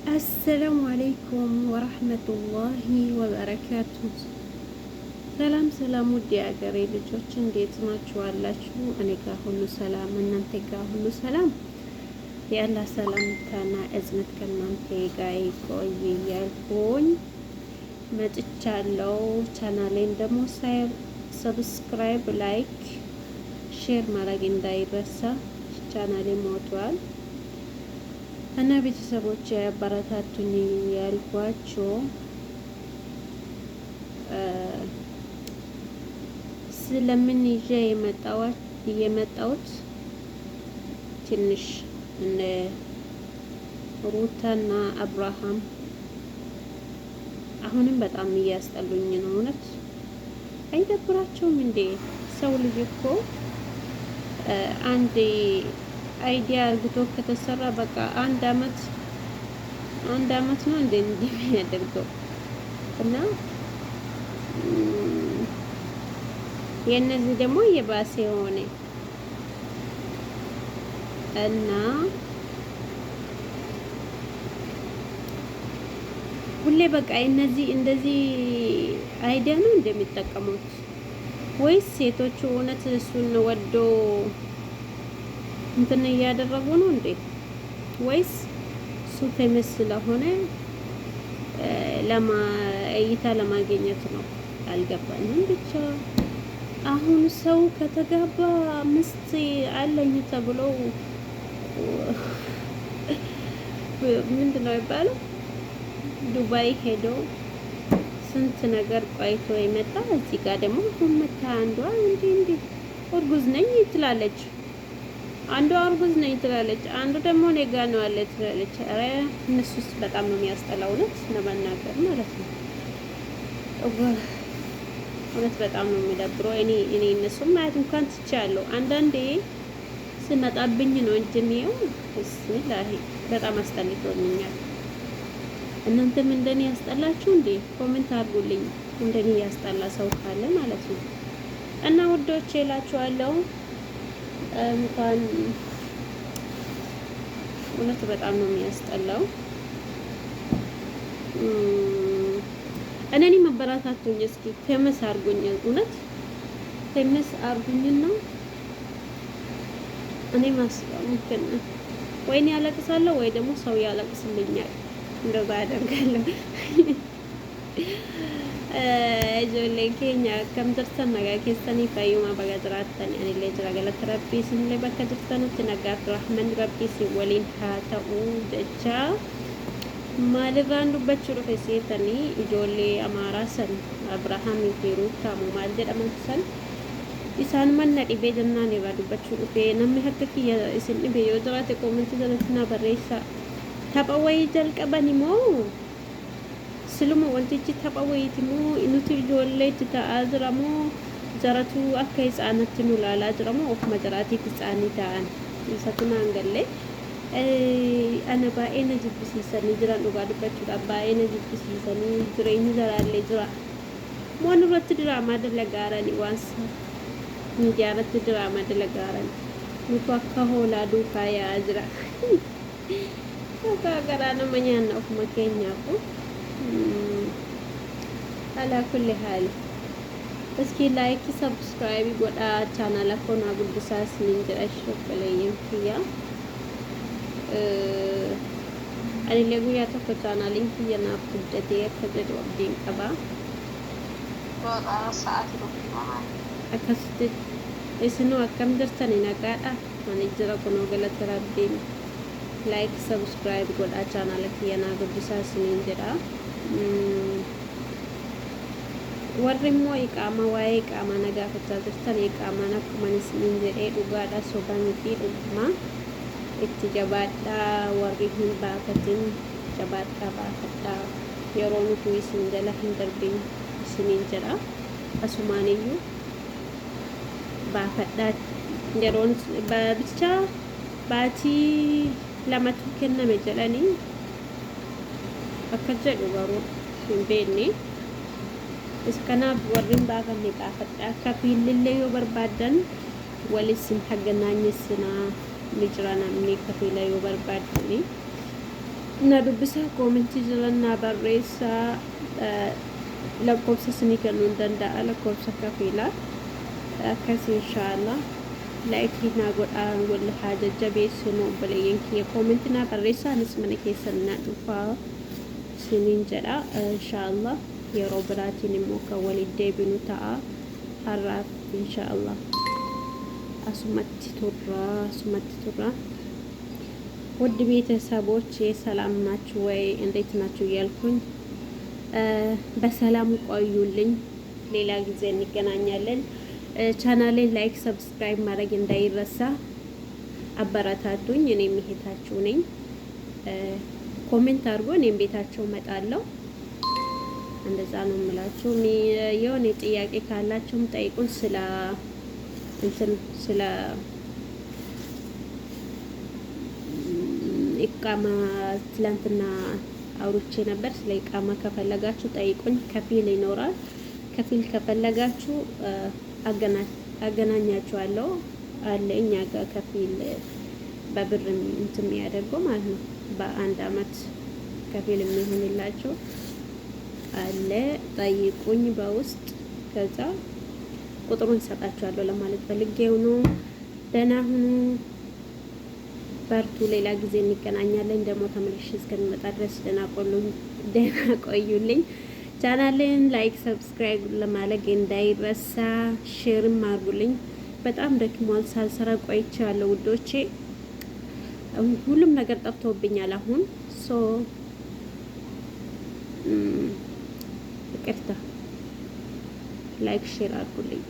አሰላሙ አለይኩም ወረህመቱላሂ ወበረካቱ። ሰላም ሰላም፣ ውድ የአገሬ ልጆች እንዴት ናችሁ አላችሁ? እኔ ጋር ሁሉ ሰላም፣ እናንተ ጋር ሁሉ ሰላም? የአላህ ሰላምታና እዝነት ከእናንተ ጋር ይቆይ እያልኩኝ መጥቻለሁ። ቻናሌን ደግሞ ሰብስክራይብ፣ ላይክ፣ ሼር ማድረግ እንዳይረሳ። ቻናሌ ሞቷል እና ቤተሰቦች ያበረታቱኝ ያልኳቸው ስለምን ይዤ የመጣሁት ትንሽ እነ ሩታና አብርሃም አሁንም በጣም እያስጠሉኝ ነው። እውነት አይደብራቸውም እንዴ? ሰው ልጅ እኮ አንድ አይዲያ አርግቶ ከተሰራ በቃ አንድ አመት ነው እንዴ እንደሚያደርገው? እና የነዚህ ደግሞ የባሰ ሆነ እና ሁሌ በቃ እነዚህ እንደዚህ አይዲያ ነው እንደሚጠቀሙት ወይስ ሴቶቹ እውነት እሱን ወዶ እንትን እያደረጉ ነው እንዴ? ወይስ እሱ ፌመስ ስለሆነ እይታ ለማግኘት ነው? አልገባኝም። ብቻ አሁን ሰው ከተጋባ ምስት አለኝ ተብሎ ምንድነው የሚባለው? ዱባይ ሄዶ ስንት ነገር ቆይቶ የመጣ እዚህ ጋር ደግሞ መታ አንዷ እንዴ እርጉዝ ነኝ ትላለች፣ አንዷ እርጉዝ ነኝ ትላለች፣ አንዱ ደግሞ እኔ ጋር ነው አለ ትላለች። ኧረ እነሱስ በጣም ነው የሚያስጠላው፣ እውነት ለመናገር ማለት ነው። እውነት በጣም ነው የሚደብረው። እኔ እነሱም ማየት እንኳን ትቻለሁ። አንዳንዴ ስመጣብኝ ነው እንጂ ነው ብስሚላሂ በጣም አስጠልቶኛል። እናንተም እንደኔ ያስጠላችሁ እንዴ? ኮሜንት አድርጉልኝ፣ እንደኔ ያስጠላ ሰው ካለ ማለት ነው። እና ውዶቼ እላችኋለሁ እንኳን እውነት በጣም ነው የሚያስጠላው። እኔ መበራታቱኝ፣ እስኪ ፌመስ አርጉኝ፣ እውነት ፌመስ አርጉኝና እኔ ማስለው ምክን ወይኔ ያለቅሳለሁ ወይ ደግሞ ሰው ያለቅስልኛል። እንደዛ አደርጋለሁ። ijoollee keenya akkam jirtan? nagaa keessanii fayyuma baga jiraattan anillee jira galata rabbii isinillee bakka jirtanitti nagaaf rahman rabbii isin waliin haa ta'u jecha maalirraan dubbachuu dhufe seetanii ijoollee amaaraa san abrahaamii fi ruutaamu maal jedhaman san isaan manna dhibee jennaan irraa dubbachuu dhufe. namni akka kiyya isin dhibe yoo jiraate koomentii jalatti na barreessaa. tapha wayii jalqabani moo siluma wantichi tapha wayiiti moo nuti ijoollee itti ta'aa jira moo jaratu akka isaanitti nu laalaa jira moo ofuma jaraatiif isaanii ta'an isatu naan galle. ana baay'ee na jibbisiisanii jiran dhugaa dubbachuudhaaf baay'ee na jibbisiisanii jireenyi jaraallee jira moo nurratti diraamaa dalagaarani waan miidiyaa irratti diraamaa dalagaarani nutu akka hoolaa duukaa yaa'aa jira. akka garaa nama nyaanna ofuma keenyaafu ala kulli haali. እስኪ ላይክ ሰብስክራይብ ጎዳ ቻናል አኮና ጉድሳስ ምን ጀራሽ ወለየም ፍያ አለ ለጉያ ተፈ ቻናል እንኪየና ፍደቴ ከዘዶ አብዲን ቀባ ወጣ ሰዓት ነው አከስት እስኑ አከም ደርተን ነጋዳ ማን ይጀራ ኮኖ ገለተ ረቢን ላይክ ሰብስክራይብ ጎዳ ቻናል እንኪየና ጉድሳስ ምን ጀራ warrimmoo iqaama waa'ee iqaama nagaafachaa jirtan iqaamaan akkuma isiniin jedhee dhugaadha sobanii fi dhuguma itti jabaadhaa. warri hin baafatin jabaadhaa baafadhaa yeroo nuti isin jala hin darbin isiniin jedha. asumaaniyyuu baafadhaa yeroon bicha baatii lamatu kenname jedhanii akka jedhu garuu hin beekne. iskanaaf warrin baafanne baafadha. akka fiilillee yoo barbaadan walisin haganaanyisina ni jira namni kafiila yoo barbaadani እና ዱብሳ ኮሜንት ጅለና በሬሳ lakkoofsa isinii kennuu hin danda'a lakkoofsa kafiilaa akkasii inshaallah laayikii naa godhaa wal haa jajjabeessinu obboleeyyan kiyya koomentii naa barreessaa anis mana keessan naa dhufaa isiniin jedha inshaallah yeroo biraatiin immoo kan waliin deebinu ta'a har'aaf inshaallah asumatti turra ውድ ቤተሰቦች ሰላም ናችሁ ወይ እንዴት ናችሁ እያልኩኝ በሰላም ቆዩልኝ ሌላ ጊዜ እንገናኛለን ቻናሌን ላይክ ሰብስክራይብ ማድረግ እንዳይረሳ አበረታቱኝ እኔም እህታችሁ ነኝ ኮሜንት አድርጎ እኔም ቤታችሁ እመጣለሁ እንደዛ ነው የምላችሁ የሆነ ጥያቄ ካላችሁም ጠይቁን ስለ ኢቃማ ትላንትና አውርቼ ነበር ስለ ኢቃማ ከፈለጋችሁ ጠይቁኝ ከፊል ይኖራል ከፊል ከፈለጋችሁ አገናኛችኋለሁ አለ እኛ ጋር ከፊል በብር እንትን የሚያደርገው ማለት ነው በአንድ አመት ከፊል የሚሆንላችሁ አለ ጠይቁኝ በውስጥ ከዛ ቁጥሩን ሰጣችኋለሁ ለማለት ፈልጌው ነው ደህና ሁኑ በርቱ ሌላ ጊዜ እንገናኛለን ደግሞ ተመልሼ እስከምመጣ ድረስ ደህና ቆዩልኝ ቻናሌን ላይክ ሰብስክራይብ ለማድረግ እንዳይረሳ ሼርም አድርጉልኝ በጣም ደክሟል ሳልሰራ ቆይቻለሁ ውዶቼ ሁሉም ነገር ጠፍቶብኛል አሁን ይቅርታ ላይክ ሼር አድርጉልኝ